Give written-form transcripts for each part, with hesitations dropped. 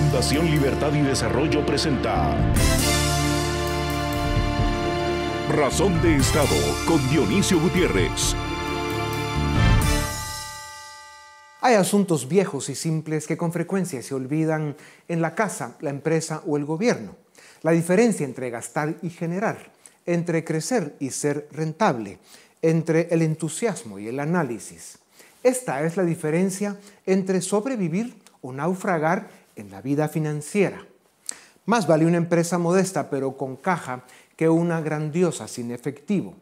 Fundación Libertad y Desarrollo presenta Razón de Estado con Dionisio Gutiérrez. Hay asuntos viejos y simples que con frecuencia se olvidan en la casa, la empresa o el gobierno. La diferencia entre gastar y generar, entre crecer y ser rentable, entre el entusiasmo y el análisis. Esta es la diferencia entre sobrevivir o naufragar en la vida financiera. Más vale una empresa modesta pero con caja que una grandiosa sin efectivo.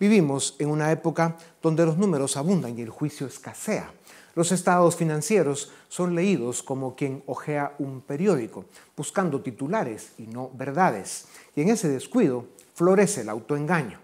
Vivimos en una época donde los números abundan y el juicio escasea. Los estados financieros son leídos como quien hojea un periódico, buscando titulares y no verdades. Y en ese descuido florece el autoengaño.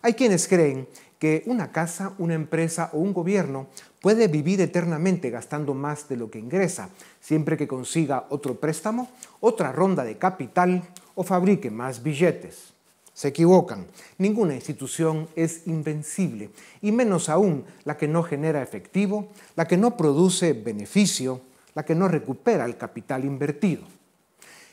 Hay quienes creen que una casa, una empresa o un gobierno puede vivir eternamente gastando más de lo que ingresa, siempre que consiga otro préstamo, otra ronda de capital o fabrique más billetes. Se equivocan. Ninguna institución es invencible, y menos aún la que no genera efectivo, la que no produce beneficio, la que no recupera el capital invertido.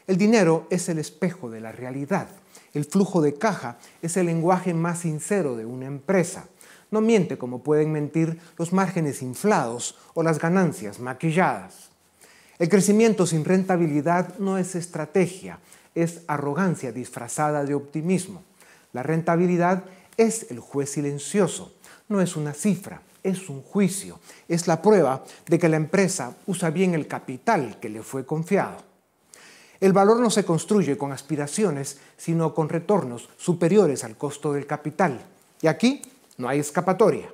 El dinero es el espejo de la realidad. El flujo de caja es el lenguaje más sincero de una empresa. No miente como pueden mentir los márgenes inflados o las ganancias maquilladas. El crecimiento sin rentabilidad no es estrategia, es arrogancia disfrazada de optimismo. La rentabilidad es el juez silencioso, no es una cifra, es un juicio, es la prueba de que la empresa usa bien el capital que le fue confiado. El valor no se construye con aspiraciones, sino con retornos superiores al costo del capital. Y aquí no hay escapatoria.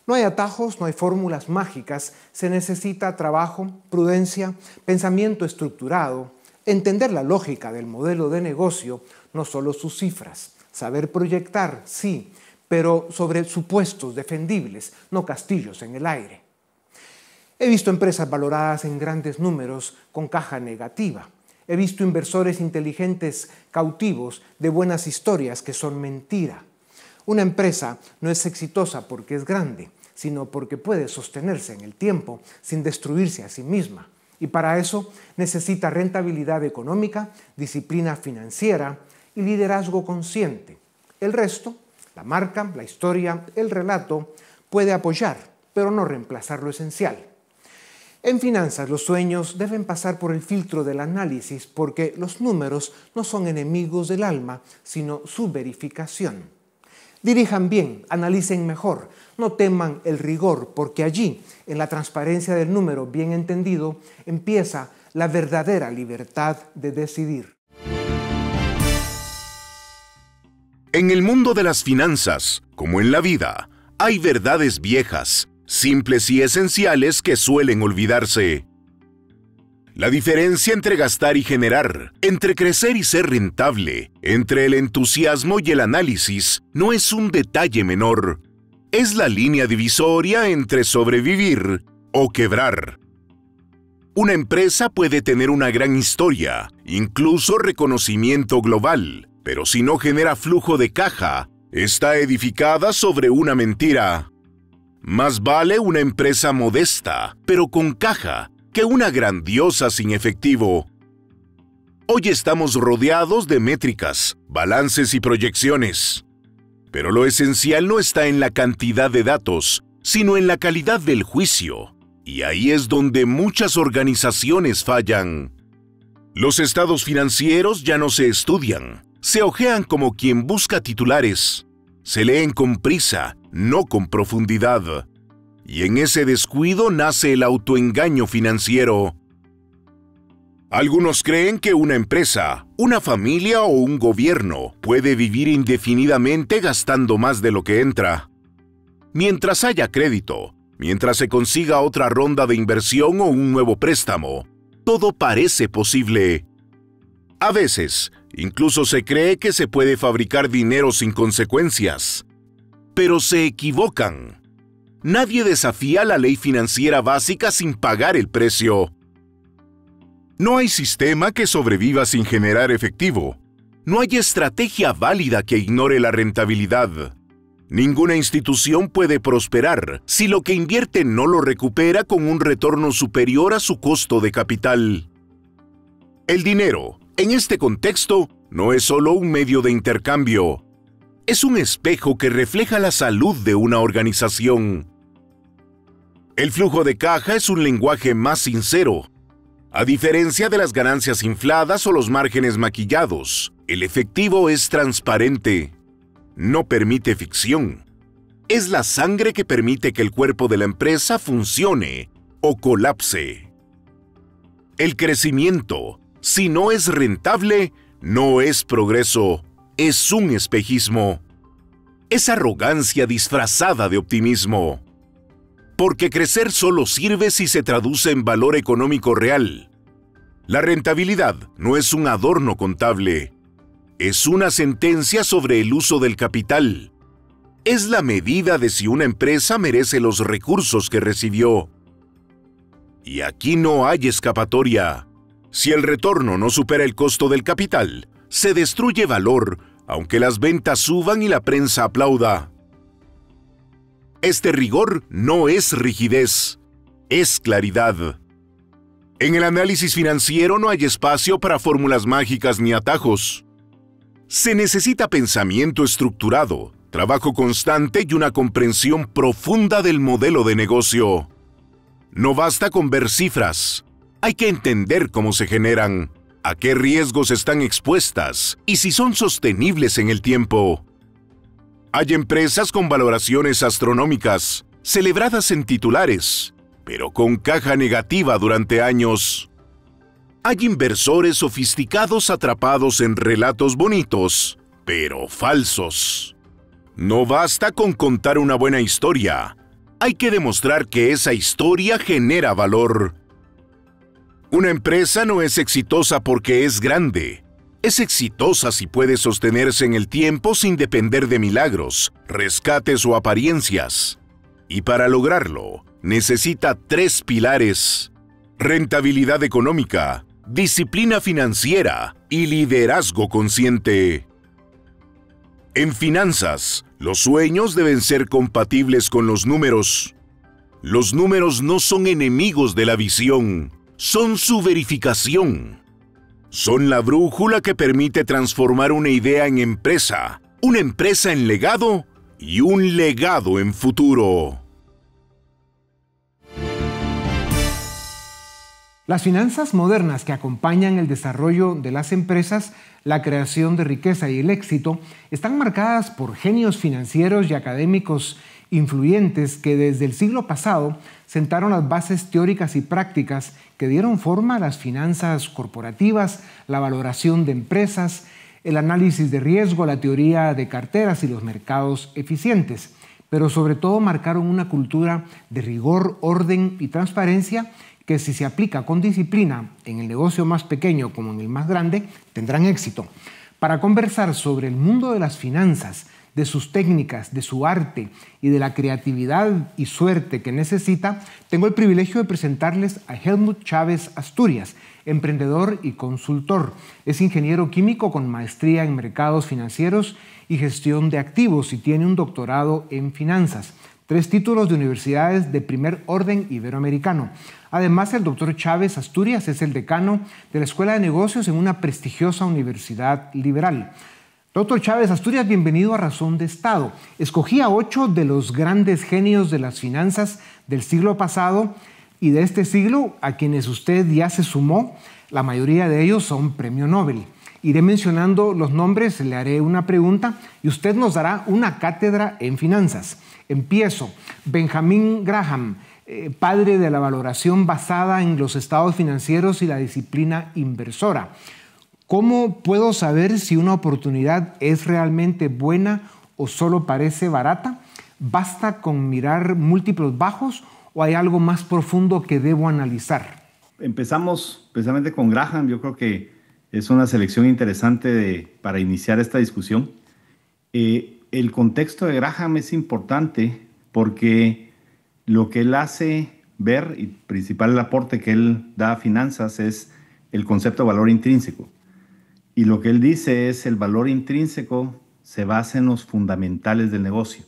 No hay atajos, no hay fórmulas mágicas, se necesita trabajo, prudencia, pensamiento estructurado, entender la lógica del modelo de negocio, no solo sus cifras. Saber proyectar, sí, pero sobre supuestos defendibles, no castillos en el aire. He visto empresas valoradas en grandes números con caja negativa. He visto inversores inteligentes cautivos de buenas historias que son mentira. Una empresa no es exitosa porque es grande, sino porque puede sostenerse en el tiempo sin destruirse a sí misma. Y para eso necesita rentabilidad económica, disciplina financiera y liderazgo consciente. El resto, la marca, la historia, el relato, puede apoyar, pero no reemplazar lo esencial. En finanzas, los sueños deben pasar por el filtro del análisis porque los números no son enemigos del alma, sino su verificación. Dirijan bien, analicen mejor, no teman el rigor, porque allí, en la transparencia del número bien entendido, empieza la verdadera libertad de decidir. En el mundo de las finanzas, como en la vida, hay verdades viejas, simples y esenciales que suelen olvidarse. La diferencia entre gastar y generar, entre crecer y ser rentable, entre el entusiasmo y el análisis, no es un detalle menor. Es la línea divisoria entre sobrevivir o quebrar. Una empresa puede tener una gran historia, incluso reconocimiento global, pero si no genera flujo de caja, está edificada sobre una mentira. Más vale una empresa modesta, pero con caja, que una grandiosa sin efectivo. Hoy estamos rodeados de métricas, balances y proyecciones. Pero lo esencial no está en la cantidad de datos, sino en la calidad del juicio. Y ahí es donde muchas organizaciones fallan. Los estados financieros ya no se estudian, se hojean como quien busca titulares. Se leen con prisa, no con profundidad. Y en ese descuido nace el autoengaño financiero. Algunos creen que una empresa, una familia o un gobierno puede vivir indefinidamente gastando más de lo que entra. Mientras haya crédito, mientras se consiga otra ronda de inversión o un nuevo préstamo, todo parece posible. A veces, incluso se cree que se puede fabricar dinero sin consecuencias. Pero se equivocan. Nadie desafía la ley financiera básica sin pagar el precio. No hay sistema que sobreviva sin generar efectivo. No hay estrategia válida que ignore la rentabilidad. Ninguna institución puede prosperar si lo que invierte no lo recupera con un retorno superior a su costo de capital. El dinero, en este contexto, no es solo un medio de intercambio. Es un espejo que refleja la salud de una organización. El flujo de caja es un lenguaje más sincero. A diferencia de las ganancias infladas o los márgenes maquillados, el efectivo es transparente. No permite ficción. Es la sangre que permite que el cuerpo de la empresa funcione o colapse. El crecimiento, si no es rentable, no es progreso, es un espejismo. Es arrogancia disfrazada de optimismo. Porque crecer solo sirve si se traduce en valor económico real. La rentabilidad no es un adorno contable. Es una sentencia sobre el uso del capital. Es la medida de si una empresa merece los recursos que recibió. Y aquí no hay escapatoria. Si el retorno no supera el costo del capital, se destruye valor, aunque las ventas suban y la prensa aplauda. Este rigor no es rigidez, es claridad. En el análisis financiero no hay espacio para fórmulas mágicas ni atajos. Se necesita pensamiento estructurado, trabajo constante y una comprensión profunda del modelo de negocio. No basta con ver cifras, hay que entender cómo se generan, a qué riesgos están expuestas y si son sostenibles en el tiempo. Hay empresas con valoraciones astronómicas, celebradas en titulares, pero con caja negativa durante años. Hay inversores sofisticados atrapados en relatos bonitos, pero falsos. No basta con contar una buena historia. Hay que demostrar que esa historia genera valor. Una empresa no es exitosa porque es grande. Es exitosa si puede sostenerse en el tiempo sin depender de milagros, rescates o apariencias. Y para lograrlo, necesita 3 pilares: rentabilidad económica, disciplina financiera y liderazgo consciente. En finanzas, los sueños deben ser compatibles con los números. Los números no son enemigos de la visión, son su verificación. Son la brújula que permite transformar una idea en empresa, una empresa en legado y un legado en futuro. Las finanzas modernas que acompañan el desarrollo de las empresas, la creación de riqueza y el éxito, están marcadas por genios financieros y académicos influyentes que desde el siglo pasado sentaron las bases teóricas y prácticas que dieron forma a las finanzas corporativas, la valoración de empresas, el análisis de riesgo, la teoría de carteras y los mercados eficientes. Pero sobre todo marcaron una cultura de rigor, orden y transparencia que, si se aplica con disciplina en el negocio más pequeño como en el más grande, tendrán éxito. Para conversar sobre el mundo de las finanzas, de sus técnicas, de su arte y de la creatividad y suerte que necesita, tengo el privilegio de presentarles a Helmut Chávez Asturias, emprendedor y consultor. Es ingeniero químico con maestría en mercados financieros y gestión de activos y tiene un doctorado en finanzas, 3 títulos de universidades de primer orden iberoamericano. Además, el doctor Chávez Asturias es el decano de la Escuela de Negocios en una prestigiosa universidad liberal. Doctor Chávez Asturias, bienvenido a Razón de Estado. Escogí a 8 de los grandes genios de las finanzas del siglo pasado y de este siglo, a quienes usted ya se sumó. La mayoría de ellos son premio Nobel. Iré mencionando los nombres, le haré una pregunta y usted nos dará una cátedra en finanzas. Empiezo. Benjamin Graham, padre de la valoración basada en los estados financieros y la disciplina inversora. ¿Cómo puedo saber si una oportunidad es realmente buena o solo parece barata? ¿Basta con mirar múltiplos bajos o hay algo más profundo que debo analizar? Empezamos precisamente con Graham. Yo creo que es una selección interesante para iniciar esta discusión. El contexto de Graham es importante porque lo que él hace ver, y principal el aporte que él da a finanzas, es el concepto de valor intrínseco. Y lo que él dice es el valor intrínseco se basa en los fundamentales del negocio.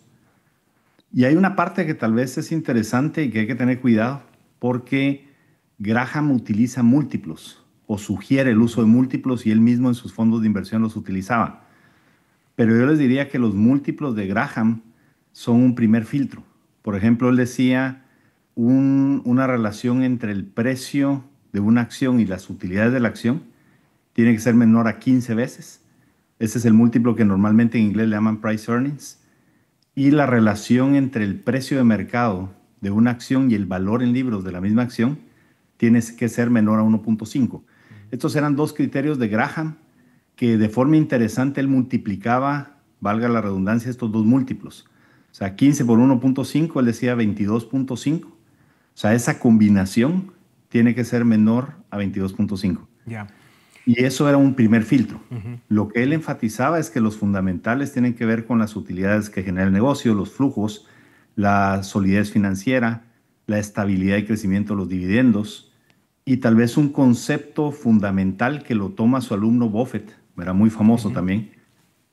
Y hay una parte que tal vez es interesante y que hay que tener cuidado porque Graham utiliza múltiplos. o sugiere el uso de múltiplos y él mismo en sus fondos de inversión los utilizaba. Pero yo les diría que los múltiplos de Graham son un primer filtro. Por ejemplo, él decía una relación entre el precio de una acción y las utilidades de la acción tiene que ser menor a 15 veces. Ese es el múltiplo que normalmente en inglés le llaman price earnings. Y la relación entre el precio de mercado de una acción y el valor en libros de la misma acción tiene que ser menor a 1.5. Estos eran dos criterios de Graham que de forma interesante él multiplicaba, valga la redundancia, estos dos múltiplos. O sea, 15 por 1.5, él decía 22.5. O sea, esa combinación tiene que ser menor a 22.5. Ya. Y eso era un primer filtro. Lo que él enfatizaba es que los fundamentales tienen que ver con las utilidades que genera el negocio, los flujos, la solidez financiera, la estabilidad y crecimiento de los dividendos, y tal vez un concepto fundamental que lo toma su alumno Buffett, era muy famoso también,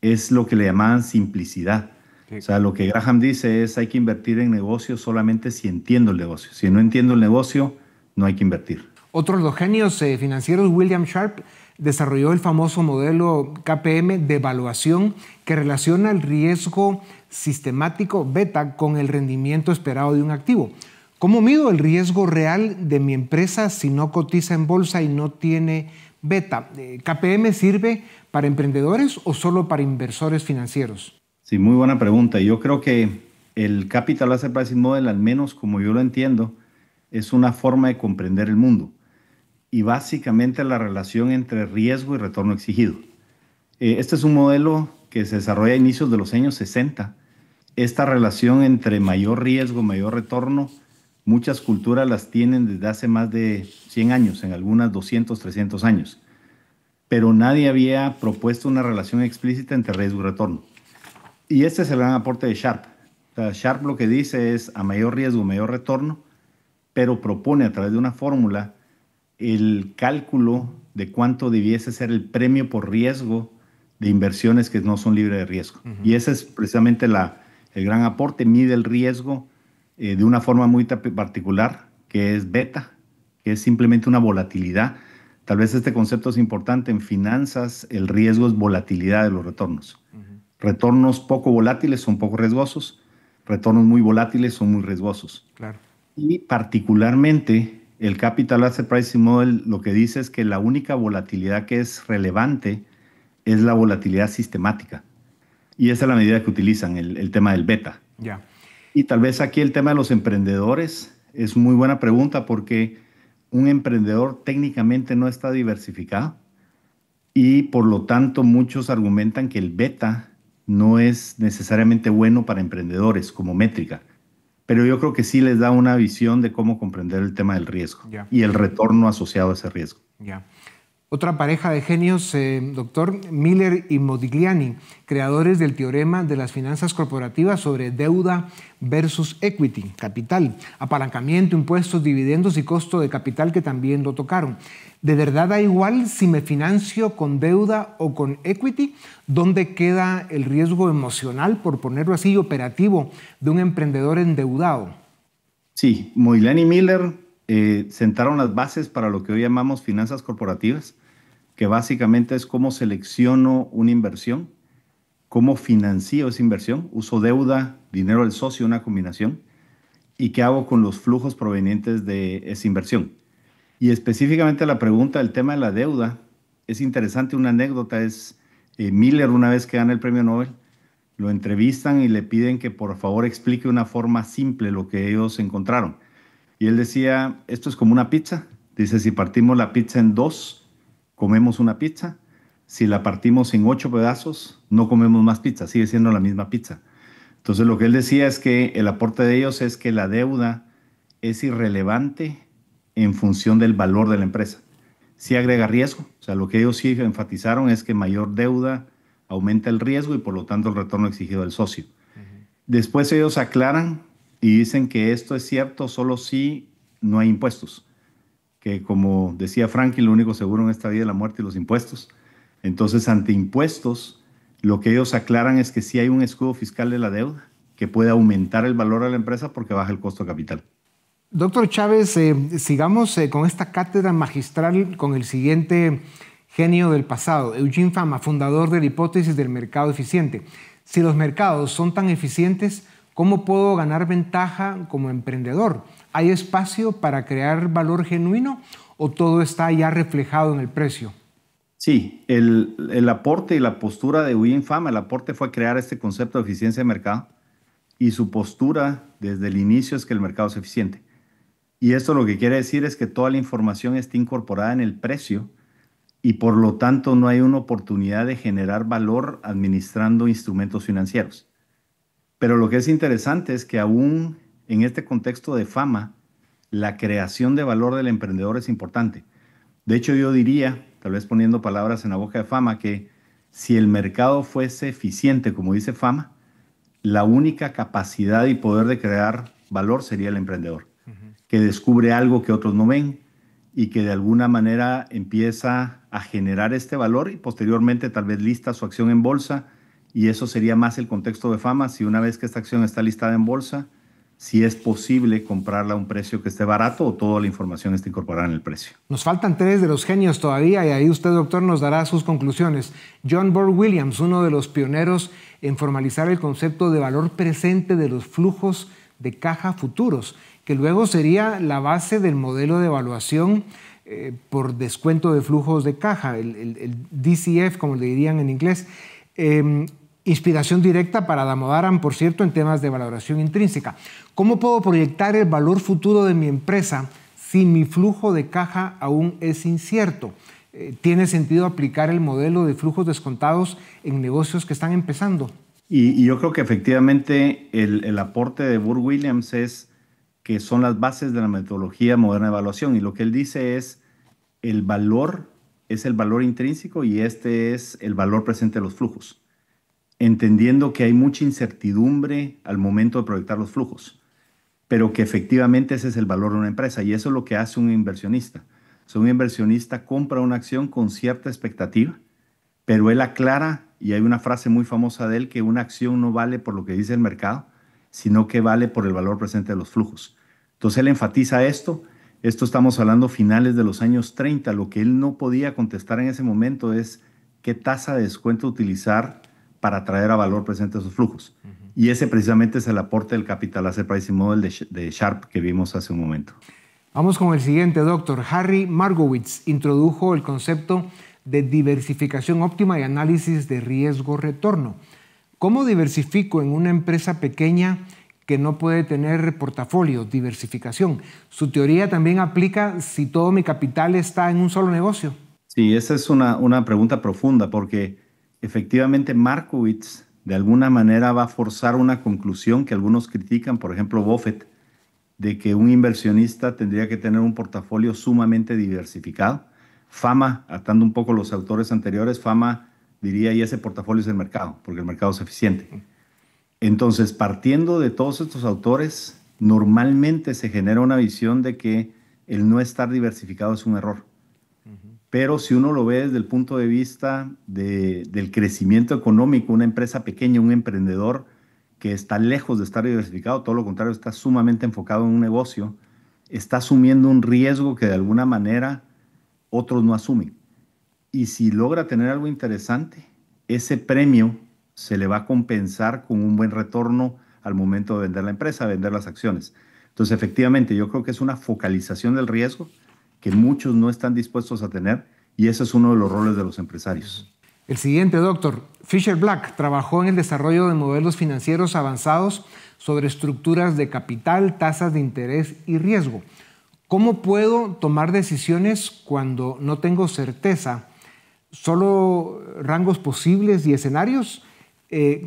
es lo que le llamaban simplicidad. O sea, lo que Graham dice es hay que invertir en negocios solamente si entiendo el negocio. Si no entiendo el negocio, no hay que invertir. Otro de los genios financieros, William Sharpe, desarrolló el famoso modelo KPM de evaluación que relaciona el riesgo sistemático beta con el rendimiento esperado de un activo. ¿Cómo mido el riesgo real de mi empresa si no cotiza en bolsa y no tiene beta? ¿KPM sirve para emprendedores o solo para inversores financieros? Sí, muy buena pregunta. Yo creo que el Capital Asset Pricing Model, al menos como yo lo entiendo, es una forma de comprender el mundo y básicamente la relación entre riesgo y retorno exigido. Este es un modelo que se desarrolla a inicios de los años 60. Esta relación entre mayor riesgo, mayor retorno, muchas culturas las tienen desde hace más de 100 años, en algunas 200, 300 años. Pero nadie había propuesto una relación explícita entre riesgo y retorno. Y este es el gran aporte de Sharpe. O sea, Sharpe lo que dice es a mayor riesgo, mayor retorno, pero propone a través de una fórmula el cálculo de cuánto debiese ser el premio por riesgo de inversiones que no son libres de riesgo. Y ese es precisamente el gran aporte. Mide el riesgo de una forma muy particular, que es beta, que es simplemente una volatilidad. Tal vez este concepto es importante. En finanzas, el riesgo es volatilidad de los retornos. Retornos poco volátiles son poco riesgosos, retornos muy volátiles son muy riesgosos. Claro. Y particularmente el Capital Asset Pricing Model lo que dice es que la única volatilidad que es relevante es la volatilidad sistemática. Y esa es la medida que utilizan, el tema del beta. Ya. Y tal vez aquí el tema de los emprendedores es muy buena pregunta porque un emprendedor técnicamente no está diversificado y por lo tanto muchos argumentan que el beta no es necesariamente bueno para emprendedores como métrica. Pero yo creo que sí les da una visión de cómo comprender el tema del riesgo y el retorno asociado a ese riesgo. Ya. Otra pareja de genios, doctor Miller y Modigliani, creadores del teorema de las finanzas corporativas sobre deuda versus equity, capital, apalancamiento, impuestos, dividendos y costo de capital, que también lo tocaron. ¿De verdad da igual si me financio con deuda o con equity? ¿Dónde queda el riesgo emocional, por ponerlo así, operativo, de un emprendedor endeudado? Sí, Modigliani y Miller sentaron las bases para lo que hoy llamamos finanzas corporativas, que básicamente es cómo selecciono una inversión, cómo financio esa inversión, uso deuda, dinero del socio, una combinación, y qué hago con los flujos provenientes de esa inversión. Y específicamente la pregunta del tema de la deuda, es interesante, una anécdota es Miller, una vez que gana el premio Nobel, lo entrevistan y le piden que por favor explique una forma simple lo que ellos encontraron. Y él decía, esto es como una pizza. Dice, si partimos la pizza en 2, comemos una pizza. Si la partimos en 8 pedazos, no comemos más pizza, sigue siendo la misma pizza. Entonces lo que él decía es que el aporte de ellos es que la deuda es irrelevante en función del valor de la empresa. Sí agrega riesgo, o sea, lo que ellos sí enfatizaron es que mayor deuda aumenta el riesgo y por lo tanto el retorno exigido del socio. Después ellos aclaran y dicen que esto es cierto solo si no hay impuestos, que como decía Franklin, lo único seguro en esta vida es la muerte y los impuestos. Entonces, ante impuestos, lo que ellos aclaran es que sí hay un escudo fiscal de la deuda que puede aumentar el valor de la empresa porque baja el costo de capital. Doctor Chávez, sigamos con esta cátedra magistral con el siguiente genio del pasado, Eugene Fama, fundador de la hipótesis del mercado eficiente. Si los mercados son tan eficientes, ¿cómo puedo ganar ventaja como emprendedor? ¿Hay espacio para crear valor genuino o todo está ya reflejado en el precio? Sí, el aporte y la postura de Eugene Fama, el aporte fue crear este concepto de eficiencia de mercado y su postura desde el inicio es que el mercado es eficiente. Y esto lo que quiere decir es que toda la información está incorporada en el precio y por lo tanto no hay una oportunidad de generar valor administrando instrumentos financieros. Pero lo que es interesante es que aún en este contexto de Fama, la creación de valor del emprendedor es importante. De hecho, yo diría, tal vez poniendo palabras en la boca de Fama, que si el mercado fuese eficiente, como dice Fama, la única capacidad y poder de crear valor sería el emprendedor, que descubre algo que otros no ven y que de alguna manera empieza a generar este valor y posteriormente tal vez lista su acción en bolsa, y eso sería más el contexto de Fama. Si una vez que esta acción está listada en bolsa, si es posible comprarla a un precio que esté barato o toda la información está incorporada en el precio. Nos faltan 3 de los genios todavía y ahí usted, doctor, nos dará sus conclusiones. John Bohr Williams, uno de los pioneros en formalizar el concepto de valor presente de los flujos de caja futuros, que luego sería la base del modelo de evaluación por descuento de flujos de caja, el DCF, como le dirían en inglés. Inspiración directa para Damodaran, por cierto, en temas de valoración intrínseca. ¿Cómo puedo proyectar el valor futuro de mi empresa si mi flujo de caja aún es incierto? ¿Tiene sentido aplicar el modelo de flujos descontados en negocios que están empezando? Y yo creo que efectivamente el aporte de Bohr Williams es que son las bases de la metodología moderna de evaluación. Y lo que él dice es el valor es el valor intrínseco y este es el valor presente de los flujos, entendiendo que hay mucha incertidumbre al momento de proyectar los flujos, pero que efectivamente ese es el valor de una empresa y eso es lo que hace un inversionista. O sea, un inversionista compra una acción con cierta expectativa, pero él aclara, y hay una frase muy famosa de él, que una acción no vale por lo que dice el mercado, sino que vale por el valor presente de los flujos. Entonces él enfatiza esto estamos hablando finales de los años 30, lo que él no podía contestar en ese momento es qué tasa de descuento utilizar para traer a valor presente esos flujos. Y ese precisamente es el aporte del Capital Asset Pricing Model de Sharpe que vimos hace un momento. Vamos con el siguiente, doctor. Harry Markowitz introdujo el concepto de diversificación óptima y análisis de riesgo-retorno. ¿Cómo diversifico en una empresa pequeña que no puede tener portafolio, diversificación? Su teoría también aplica si todo mi capital está en un solo negocio. Sí, esa es una pregunta profunda porque efectivamente Markowitz de alguna manera va a forzar una conclusión que algunos critican, por ejemplo Buffett, de que un inversionista tendría que tener un portafolio sumamente diversificado. Fama, atando un poco los autores anteriores, Fama diría, y ese portafolio es el mercado, porque el mercado es eficiente. Entonces, partiendo de todos estos autores, normalmente se genera una visión de que el no estar diversificado es un error. Pero si uno lo ve desde el punto de vista del crecimiento económico, una empresa pequeña, un emprendedor que está lejos de estar diversificado, todo lo contrario, está sumamente enfocado en un negocio, está asumiendo un riesgo que de alguna manera otros no asumen. Y si logra tener algo interesante, ese premio se le va a compensar con un buen retorno al momento de vender la empresa, vender las acciones. Entonces, efectivamente, yo creo que es una focalización del riesgo que muchos no están dispuestos a tener y ese es uno de los roles de los empresarios. El siguiente, doctor. Fisher Black trabajó en el desarrollo de modelos financieros avanzados sobre estructuras de capital, tasas de interés y riesgo. ¿Cómo puedo tomar decisiones cuando no tengo certeza? ¿Solo rangos posibles y escenarios?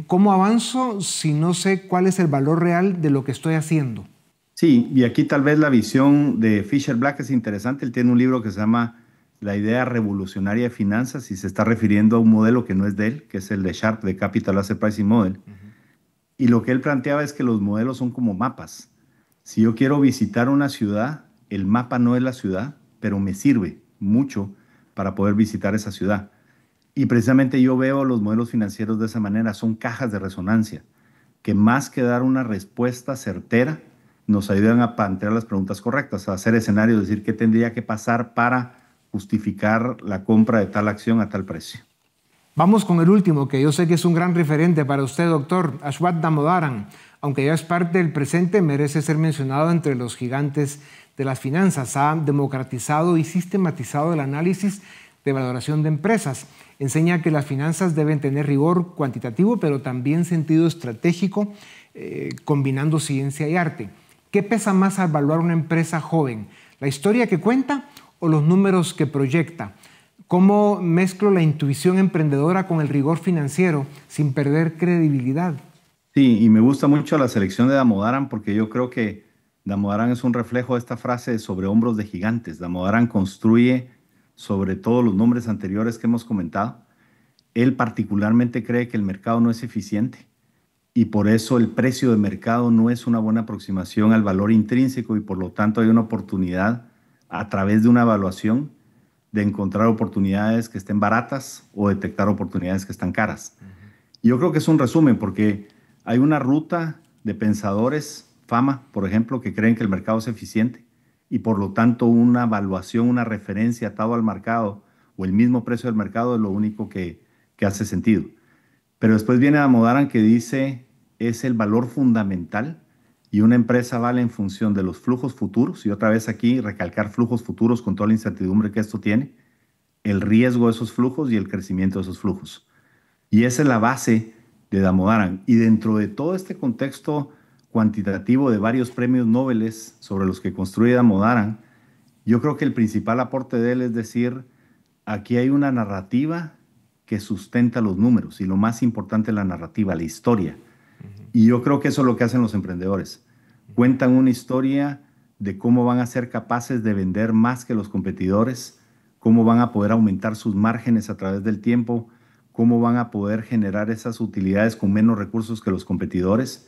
¿Cómo avanzo si no sé cuál es el valor real de lo que estoy haciendo? Sí, y aquí tal vez la visión de Fisher Black es interesante. Él tiene un libro que se llama La idea revolucionaria de finanzas y se está refiriendo a un modelo que no es de él, que es el de Sharpe, de Capital Asset Pricing Model. Y lo que él planteaba es que los modelos son como mapas. Si yo quiero visitar una ciudad, el mapa no es la ciudad, pero me sirve mucho para poder visitar esa ciudad. Y precisamente yo veo los modelos financieros de esa manera, son cajas de resonancia, que más que dar una respuesta certera, nos ayudan a plantear las preguntas correctas, a hacer escenarios, decir qué tendría que pasar para justificar la compra de tal acción a tal precio. Vamos con el último, que yo sé que es un gran referente para usted, doctor. Aswath Damodaran, aunque ya es parte del presente, merece ser mencionado entre los gigantes de las finanzas. Ha democratizado y sistematizado el análisis de valoración de empresas. Enseña que las finanzas deben tener rigor cuantitativo, pero también sentido estratégico, combinando ciencia y arte. ¿Qué pesa más al evaluar una empresa joven? ¿La historia que cuenta o los números que proyecta? ¿Cómo mezclo la intuición emprendedora con el rigor financiero sin perder credibilidad? Sí, y me gusta mucho la selección de Damodaran porque yo creo que Damodaran es un reflejo de esta frase de sobre hombros de gigantes. Damodaran construye sobre todos los nombres anteriores que hemos comentado. Él particularmente cree que el mercado no es eficiente y por eso el precio de mercado no es una buena aproximación al valor intrínseco y por lo tanto hay una oportunidad a través de una evaluación de encontrar oportunidades que estén baratas o detectar oportunidades que están caras. Y yo creo que es un resumen porque hay una ruta de pensadores, Fama, por ejemplo, que creen que el mercado es eficiente y por lo tanto una evaluación, una referencia atado al mercado o el mismo precio del mercado es lo único que hace sentido. Pero después viene Damodaran que dice es el valor fundamental y una empresa vale en función de los flujos futuros, y otra vez aquí recalcar flujos futuros con toda la incertidumbre que esto tiene, el riesgo de esos flujos y el crecimiento de esos flujos. Y esa es la base de Damodaran. Y dentro de todo este contexto cuantitativo de varios premios Nobel sobre los que construye Damodaran, yo creo que el principal aporte de él es decir, aquí hay una narrativa que sustenta los números y lo más importante es la narrativa, la historia. Y yo creo que eso es lo que hacen los emprendedores. Cuentan una historia de cómo van a ser capaces de vender más que los competidores, cómo van a poder aumentar sus márgenes a través del tiempo, cómo van a poder generar esas utilidades con menos recursos que los competidores.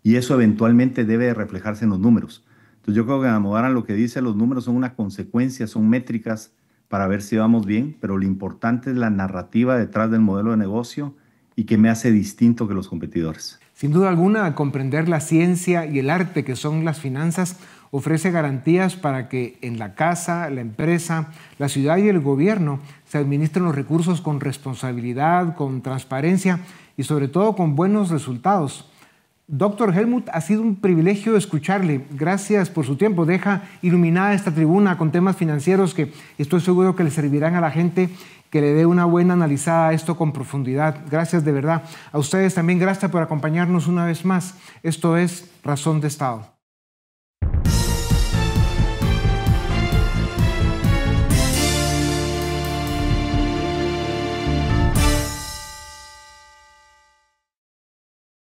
Y eso eventualmente debe de reflejarse en los números. Entonces yo creo que Damodaran lo que dice, los números son una consecuencia, son métricas para ver si vamos bien, pero lo importante es la narrativa detrás del modelo de negocio y que me hace distinto que los competidores. Sin duda alguna, comprender la ciencia y el arte que son las finanzas ofrece garantías para que en la casa, la empresa, la ciudad y el gobierno se administren los recursos con responsabilidad, con transparencia y sobre todo con buenos resultados. Doctor Helmut, ha sido un privilegio escucharle. Gracias por su tiempo. Deja iluminada esta tribuna con temas financieros que estoy seguro que le servirán a la gente que le dé una buena analizada a esto con profundidad. Gracias de verdad. A ustedes también gracias por acompañarnos una vez más. Esto es Razón de Estado.